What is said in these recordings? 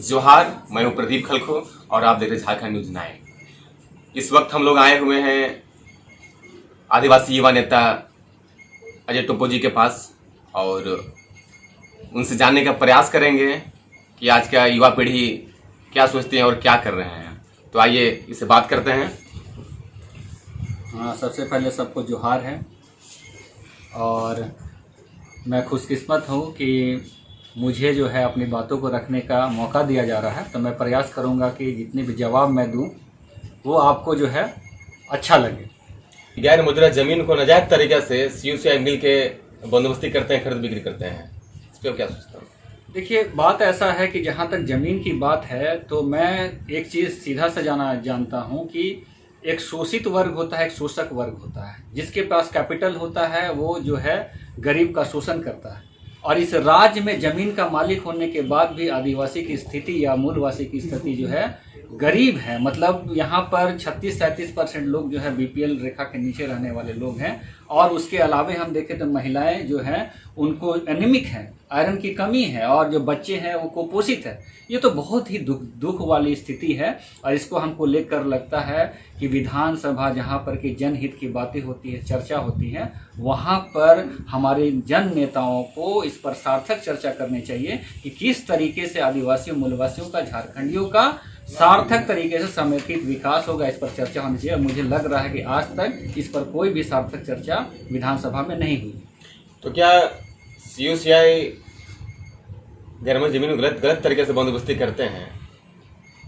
जोहार, मैं हूं प्रदीप खलखो और आप देख रहे हैं झारखंड न्यूज 9। इस वक्त हम लोग आए हुए हैं आदिवासी युवा नेता अजय टोप्पो जी के पास और उनसे जानने का प्रयास करेंगे कि आज का युवा पीढ़ी क्या सोचते हैं और क्या कर रहे हैं। तो आइए इससे बात करते हैं। हाँ, सबसे पहले सबको जोहार है और मैं खुशकिस्मत हूँ कि मुझे जो है अपनी बातों को रखने का मौका दिया जा रहा है। तो मैं प्रयास करूँगा कि जितने भी जवाब मैं दूँ वो आपको जो है अच्छा लगे। गैर मुद्रा जमीन को नाजायज तरीके से CUCI मिल के बंदोबस्ती करते हैं, खरीद बिक्री करते हैं, इस पर क्या सोचता हूँ? देखिए, बात ऐसा है कि जहाँ तक ज़मीन की बात है तो मैं एक चीज़ सीधा से जानता हूँ कि एक शोषित वर्ग होता है, एक शोषक वर्ग होता है। जिसके पास कैपिटल होता है वो जो है गरीब का शोषण करता है। और इस राज्य में ज़मीन का मालिक होने के बाद भी आदिवासी की स्थिति या मूलवासी की स्थिति जो है गरीब है। मतलब यहाँ पर 36-37% लोग जो है BPL रेखा के नीचे रहने वाले लोग हैं। और उसके अलावे हम देखें तो महिलाएं जो हैं उनको एनीमिक है, आयरन की कमी है, और जो बच्चे हैं वो कुपोषित है। ये तो बहुत ही दुख वाली स्थिति है। और इसको हमको लेकर लगता है कि विधानसभा जहाँ पर कि जनहित की बातें होती है, चर्चा होती है, वहाँ पर हमारे जन नेताओं को इस पर सार्थक चर्चा करनी चाहिए कि किस तरीके से आदिवासियों, मूलवासियों का, झारखंडियों का सार्थक तरीके से समेकित विकास होगा। इस पर चर्चा होनी चाहिए। मुझे लग रहा है कि आज तक इस पर कोई भी सार्थक चर्चा विधानसभा में नहीं हुई। तो क्या CUCI गैर जमीन को गलत तरीके से बंदोबस्ती करते हैं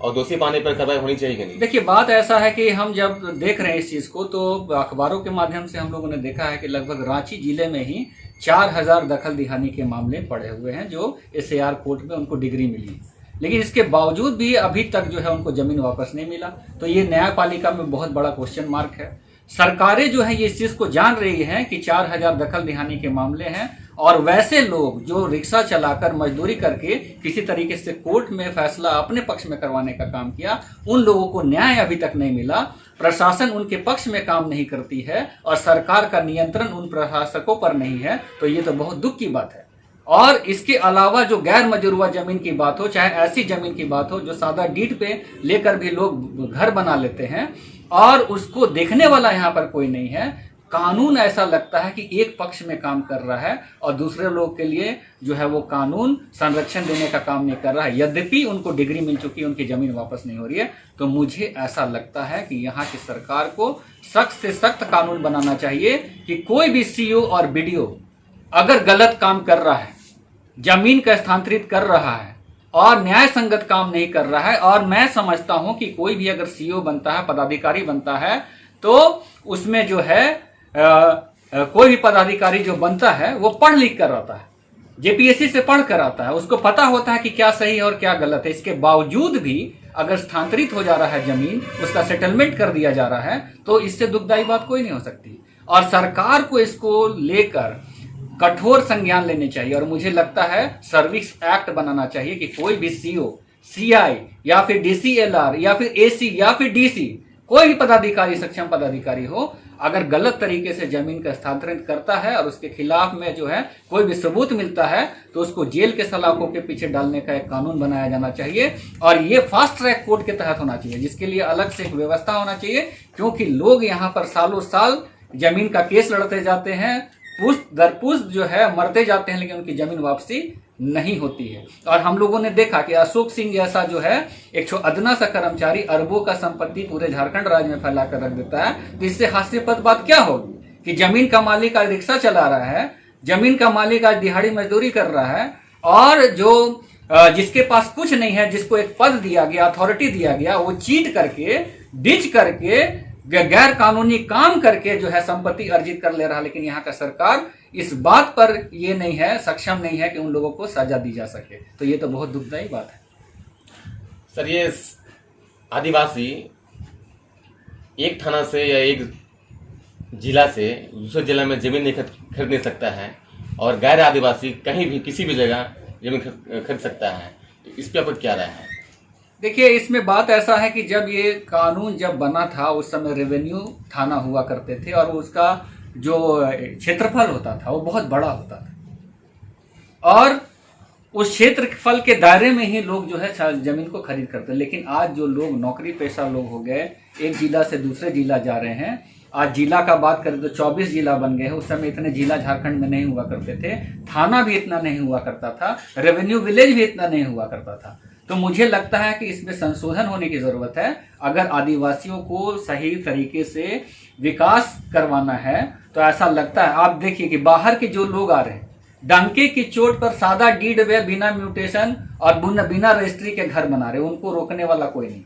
और दोषी पाने पर कार्रवाई होनी चाहिए कि नहीं? देखिए, बात ऐसा है कि हम जब देख रहे हैं इस चीज़ को तो अखबारों के माध्यम से हम लोगों ने देखा है कि लगभग रांची जिले में ही 4000 दखल दिहानी के मामले पड़े हुए हैं जो SAR कोर्ट में उनको डिग्री मिली। लेकिन इसके बावजूद भी अभी तक जो है उनको ज़मीन वापस नहीं मिला। तो ये न्यायपालिका में बहुत बड़ा क्वेश्चन मार्क है। सरकारें जो है ये इस चीज़ को जान रही हैं कि 4000 दखल दिहानी के मामले हैं, और वैसे लोग जो रिक्शा चलाकर मजदूरी करके किसी तरीके से कोर्ट में फैसला अपने पक्ष में करवाने का काम किया, उन लोगों को न्याय अभी तक नहीं मिला। प्रशासन उनके पक्ष में काम नहीं करती है और सरकार का नियंत्रण उन प्रशासकों पर नहीं है। तो ये तो बहुत दुख की बात है। और इसके अलावा जो गैर मजरूआ जमीन की बात हो, चाहे ऐसी जमीन की बात हो जो सादा डीड पे लेकर भी लोग घर बना लेते हैं और उसको देखने वाला यहाँ पर कोई नहीं है। कानून ऐसा लगता है कि एक पक्ष में काम कर रहा है और दूसरे लोग के लिए जो है वो कानून संरक्षण देने का काम नहीं कर रहा है। यद्यपि उनको डिग्री मिल चुकी है, उनकी जमीन वापस नहीं हो रही है। तो मुझे ऐसा लगता है कि यहाँ की सरकार को सख्त से सख्त कानून बनाना चाहिए कि कोई भी CO और BDO अगर गलत काम कर रहा है, जमीन का स्थानांतरित कर रहा है और न्याय संगत काम नहीं कर रहा है, और मैं समझता हूं कि कोई भी अगर CO बनता है, पदाधिकारी बनता है, तो उसमें जो है कोई भी पदाधिकारी जो बनता है वो पढ़ लिख कर आता है, JPSC से पढ़ कर आता है, उसको पता होता है कि क्या सही है और क्या गलत है। इसके बावजूद भी अगर स्थानांतरित हो जा रहा है जमीन, उसका सेटलमेंट कर दिया जा रहा है, तो इससे दुखदायी बात कोई नहीं हो सकती। और सरकार को इसको लेकर कठोर संज्ञान लेने चाहिए। और मुझे लगता है सर्विस एक्ट बनाना चाहिए कि कोई भी CO, CI या फिर DCLR या फिर AC या फिर DC, कोई भी पदाधिकारी, सक्षम पदाधिकारी हो, अगर गलत तरीके से जमीन का स्थानांतरण करता है और उसके खिलाफ में जो है कोई भी सबूत मिलता है तो उसको जेल के सलाखों के पीछे डालने का एक कानून बनाया जाना चाहिए। और ये फास्ट ट्रैक कोर्ट के तहत होना चाहिए, जिसके लिए अलग से एक व्यवस्था होना चाहिए। क्योंकि लोग यहाँ पर सालों साल जमीन का केस लड़ते जाते हैं, पुश्त दर पुश्त जो है मरते जाते हैं, लेकिन उनकी जमीन वापसी नहीं होती है। और हम लोगों ने देखा कि अशोक सिंह जैसा जो है एक अदना सा कर्मचारी अरबों का संपत्ति पूरे झारखंड राज्य में फैला कर रख देता है। तो इससे हास्यास्पद बात क्या होगी कि जमीन का मालिक आज रिक्शा चला रहा है, जमीन का मालिक आज दिहाड़ी मजदूरी कर रहा है, और जो जिसके पास कुछ नहीं है, जिसको एक पद दिया गया, अथॉरिटी दिया गया, वो चीट करके, डिच करके, गैर कानूनी काम करके जो है संपत्ति अर्जित कर ले रहा है। लेकिन यहाँ का सरकार इस बात पर ये नहीं है, सक्षम नहीं है कि उन लोगों को सजा दी जा सके। तो ये तो बहुत दुखदायी बात है। सर, ये आदिवासी एक थाना से या एक जिला से दूसरे जिला में जमीन नहीं खरीद नहीं सकता है, और गैर आदिवासी कहीं भी किसी भी जगह जमीन खरीद सकता है। तो इस पर आपको क्या राय है? देखिए, इसमें बात ऐसा है कि जब ये कानून जब बना था उस समय रेवेन्यू थाना हुआ करते थे और उसका जो क्षेत्रफल होता था वो बहुत बड़ा होता था। और उस क्षेत्रफल के दायरे में ही लोग जो है जमीन को खरीद करते हैं। लेकिन आज जो लोग नौकरी पेशा लोग हो गए, एक जिला से दूसरे जिला जा रहे हैं। आज जिला का बात करें तो 24 जिला बन गए हैं। उस समय इतने जिला झारखंड में नहीं हुआ करते थे, थाना भी इतना नहीं हुआ करता था, रेवेन्यू विलेज भी इतना नहीं हुआ करता था। तो मुझे लगता है कि इसमें संशोधन होने की जरूरत है। अगर आदिवासियों को सही तरीके से विकास करवाना है तो ऐसा लगता है, आप देखिए कि बाहर के जो लोग आ रहे हैं, डंके की चोट पर सादा डीड वे बिना म्यूटेशन और बिना रजिस्ट्री के घर बना रहे, उनको रोकने वाला कोई नहीं।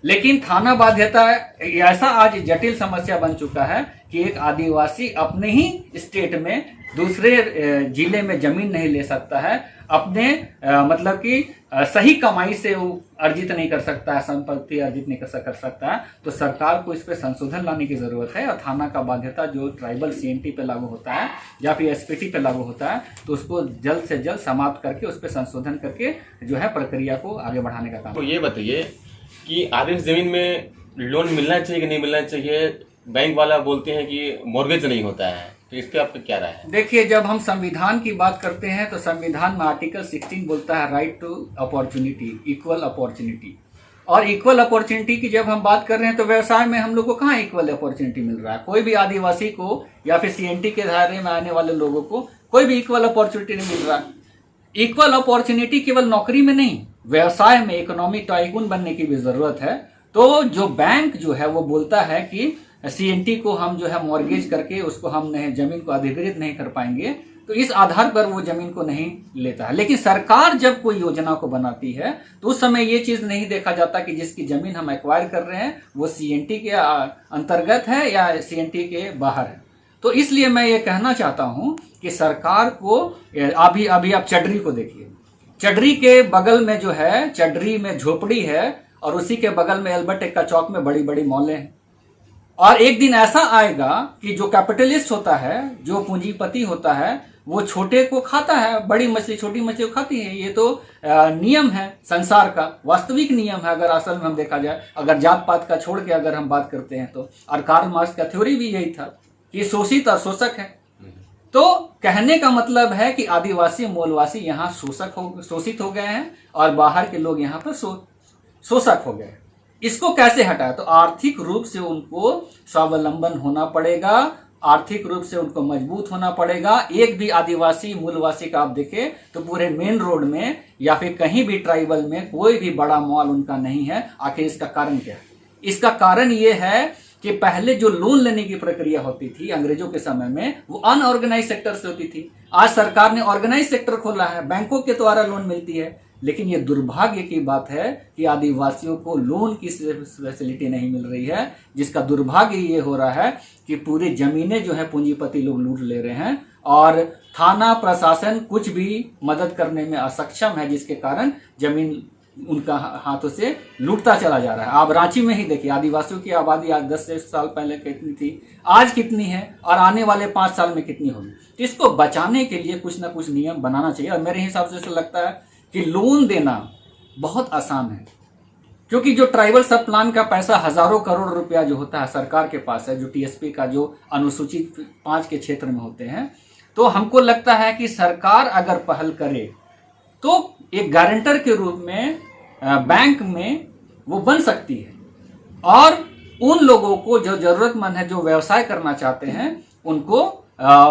लेकिन थाना बाध्यता ऐसा आज जटिल समस्या बन चुका है कि एक आदिवासी अपने ही स्टेट में दूसरे जिले में जमीन नहीं ले सकता है, अपने मतलब कि सही कमाई से वो अर्जित नहीं कर सकता है, संपत्ति अर्जित नहीं कर सकता है। तो सरकार को इस पे संशोधन लाने की जरूरत है और थाना का बाध्यता जो ट्राइबल सीएनटी पे लागू होता है या फिर एसपीटी पे लागू होता है तो उसको जल्द से जल्द समाप्त करके उस पर संशोधन करके जो है प्रक्रिया को आगे बढ़ाने का काम। तो ये बताइए कि आदिवासी जमीन में लोन मिलना चाहिए कि नहीं मिलना चाहिए? बैंक वाला बोलते हैं कि मॉर्गेज नहीं होता है, तो इस पे आपका क्या राय है? देखिए, जब हम संविधान की बात करते हैं तो संविधान में आर्टिकल 16 बोलता है right to opportunity, equal opportunity. और इक्वल अपॉर्चुनिटी की जब हम बात कर रहे हैं तो व्यवसाय में हम लोग को कहाँ इक्वल अपॉर्चुनिटी मिल रहा है? कोई भी आदिवासी को या फिर सीएनटी के दायरे में आने वाले लोगों को कोई भी इक्वल अपॉर्चुनिटी नहीं मिल रहा है। इक्वल अपॉर्चुनिटी केवल नौकरी में नहीं, व्यवसाय में इकोनॉमिक टाइकून बनने की भी जरूरत है। तो जो बैंक जो है वो बोलता है कि सीएनटी को हम जो है मॉर्गेज करके उसको हम नहीं, जमीन को अधिग्रहित नहीं कर पाएंगे, तो इस आधार पर वो जमीन को नहीं लेता है। लेकिन सरकार जब कोई योजना को बनाती है तो उस समय ये चीज नहीं देखा जाता कि जिसकी जमीन हम एक्वायर कर रहे हैं वो सीएनटी के अंतर्गत है या सीएनटी के बाहर है। तो इसलिए मैं ये कहना चाहता हूं कि सरकार को अभी आप चडरी को देखिए, चडरी के बगल में जो है, चडरी में झोपड़ी है और उसी के बगल में एल्बर्ट एक्का चौक में बड़ी बड़ी मॉलें हैं। और एक दिन ऐसा आएगा कि जो कैपिटलिस्ट होता है, जो पूंजीपति होता है, वो छोटे को खाता है, बड़ी मछली छोटी मछली को खाती है। ये तो नियम है संसार का, वास्तविक नियम है अगर असल में हम देखा जाए। अगर जात पात का छोड़ के अगर हम बात करते हैं तो, और कार्ल मार्क्स का थ्योरी भी यही था कि शोषित और शोषक है। तो कहने का मतलब है कि आदिवासी मूलवासी यहाँ शोषित हो गए हैं और बाहर के लोग यहाँ पर शोषक हो गए। इसको कैसे हटाए? तो आर्थिक रूप से उनको स्वावलंबन होना पड़ेगा, आर्थिक रूप से उनको मजबूत होना पड़ेगा। एक भी आदिवासी मूलवासी का आप देखें तो पूरे मेन रोड में या फिर कहीं भी ट्राइबल में कोई भी बड़ा मॉल उनका नहीं है। आखिर इसका कारण क्या है? इसका कारण ये है कि पहले जो लोन लेने की प्रक्रिया होती थी अंग्रेजों के समय में, वो अनऑर्गेनाइज सेक्टर से होती थी। आज सरकार ने ऑर्गेनाइज सेक्टर खोला है, बैंकों के द्वारा लोन मिलती है। लेकिन ये दुर्भाग्य की बात है कि आदिवासियों को लोन की फैसिलिटी नहीं मिल रही है, जिसका दुर्भाग्य ये हो रहा है कि पूरी जमीनें जो है पूंजीपति लोग लूट ले रहे हैं और थाना प्रशासन कुछ भी मदद करने में असक्षम है, जिसके कारण जमीन उनका हाथों से लूटता चला जा रहा है। आप रांची में ही देखिए, आदिवासियों की आबादी आज 10 साल पहले कितनी थी, आज कितनी है और आने वाले 5 साल में कितनी होगी। तो इसको बचाने के लिए कुछ ना कुछ नियम बनाना चाहिए। और मेरे हिसाब से ऐसा लगता है कि लोन देना बहुत आसान है, क्योंकि जो ट्राइबल सब प्लान का पैसा हजारों करोड़ रुपया जो होता है सरकार के पास है, जो टीएसपी का जो अनुसूचित 5 के क्षेत्र में होते हैं, तो हमको लगता है कि सरकार अगर पहल करे तो एक गारंटर के रूप में बैंक में वो बन सकती है और उन लोगों को जो जरूरतमंद है, जो व्यवसाय करना चाहते हैं, उनको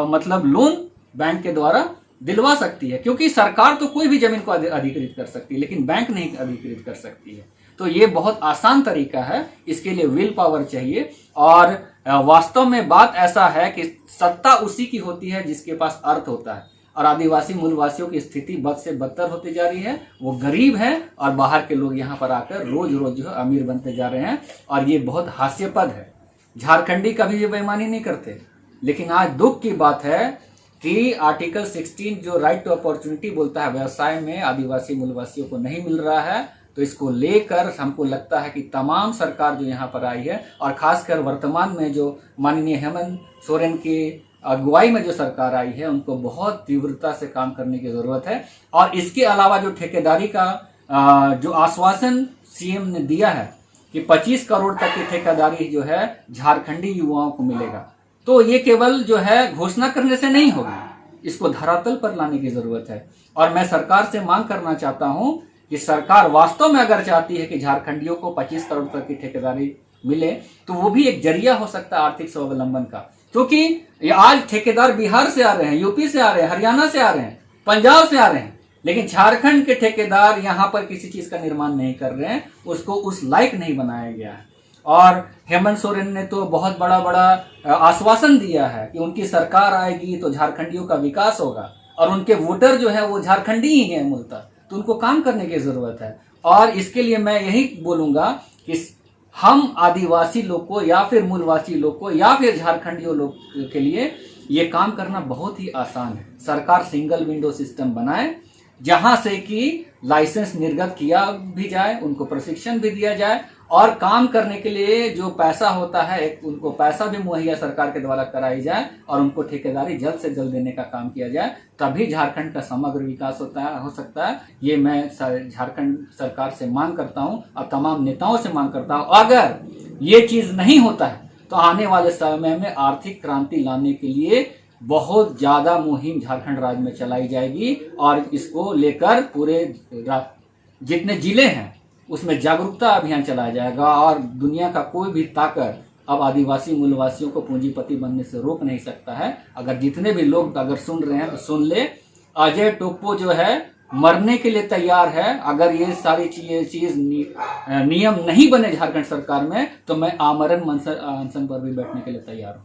मतलब लोन बैंक के द्वारा दिलवा सकती है। क्योंकि सरकार तो कोई भी जमीन को अधिकृत कर सकती है, लेकिन बैंक नहीं अधिकृत कर सकती है। तो ये बहुत आसान तरीका है, इसके लिए विल पावर चाहिए। और वास्तव में बात ऐसा है कि सत्ता उसी की होती है जिसके पास अर्थ होता है, और आदिवासी मूलवासियों की स्थिति बद से बदतर होती जा रही है। वो गरीब हैं और बाहर के लोग यहाँ पर आकर रोज रोज जो है अमीर बनते जा रहे हैं, और ये बहुत हास्यपद है। झारखंडी कभी भी बेईमानी नहीं करते, लेकिन आज दुख की बात है कि आर्टिकल 16 जो राइट टू अपॉर्चुनिटी बोलता है, व्यवसाय में आदिवासी मूलवासियों को नहीं मिल रहा है। तो इसको लेकर हमको लगता है कि तमाम सरकार जो यहाँ पर आई है, और खासकर वर्तमान में जो माननीय हेमंत सोरेन की अगुवाई में जो सरकार आई है, उनको बहुत तीव्रता से काम करने की जरूरत है। और इसके अलावा जो ठेकेदारी का जो आश्वासन सीएम ने दिया है कि 25 करोड़ तक की ठेकेदारी जो है झारखंडी युवाओं को मिलेगा, तो ये केवल जो है घोषणा करने से नहीं होगी, इसको धरातल पर लाने की जरूरत है। और मैं सरकार से मांग करना चाहता हूं कि सरकार वास्तव में अगर चाहती है कि झारखंडियों को 25 करोड़ तक की ठेकेदारी मिले, तो वो भी एक जरिया हो सकता है आर्थिक स्वावलंबन का। क्योंकि ये आज ठेकेदार बिहार से आ रहे हैं, यूपी से आ रहे हैं, हरियाणा से आ रहे हैं, पंजाब से आ रहे हैं, लेकिन झारखंड के ठेकेदार यहाँ पर किसी चीज का निर्माण नहीं कर रहे हैं, उसको उस लायक नहीं बनाया गया है। और हेमंत सोरेन ने तो बहुत बड़ा बड़ा आश्वासन दिया है कि उनकी सरकार आएगी तो झारखंडियों का विकास होगा, और उनके वोटर जो है वो झारखंडी ही है मूलतः, तो उनको काम करने की जरूरत है। और इसके लिए मैं यही बोलूंगा कि हम आदिवासी लोग को या फिर मूलवासी लोग को या फिर झारखंडियों लोग के लिए ये काम करना बहुत ही आसान है। सरकार सिंगल विंडो सिस्टम बनाए, जहां से कि लाइसेंस निर्गत किया भी जाए, उनको प्रशिक्षण भी दिया जाए, और काम करने के लिए जो पैसा होता है उनको पैसा भी मुहैया सरकार के द्वारा कराई जाए, और उनको ठेकेदारी जल्द से जल्द देने का काम किया जाए। तभी झारखंड का समग्र विकास हो सकता है। ये मैं झारखंड सरकार से मांग करता हूं और तमाम नेताओं से मांग करता हूं। अगर ये चीज नहीं होता है तो आने वाले समय में आर्थिक क्रांति लाने के लिए बहुत ज्यादा मुहिम झारखंड राज्य में चलाई जाएगी, और इसको लेकर पूरे जितने जिले हैं उसमें जागरूकता अभियान चलाया जाएगा। और दुनिया का कोई भी ताकत अब आदिवासी मूलवासियों को पूंजीपति बनने से रोक नहीं सकता है। अगर जितने भी लोग अगर सुन रहे हैं तो सुन ले, अजय टोप्पो जो है मरने के लिए तैयार है। अगर ये सारी चीज नियम नहीं बने झारखंड सरकार में, तो मैं आमरण अनशन पर भी बैठने के लिए तैयार हूँ।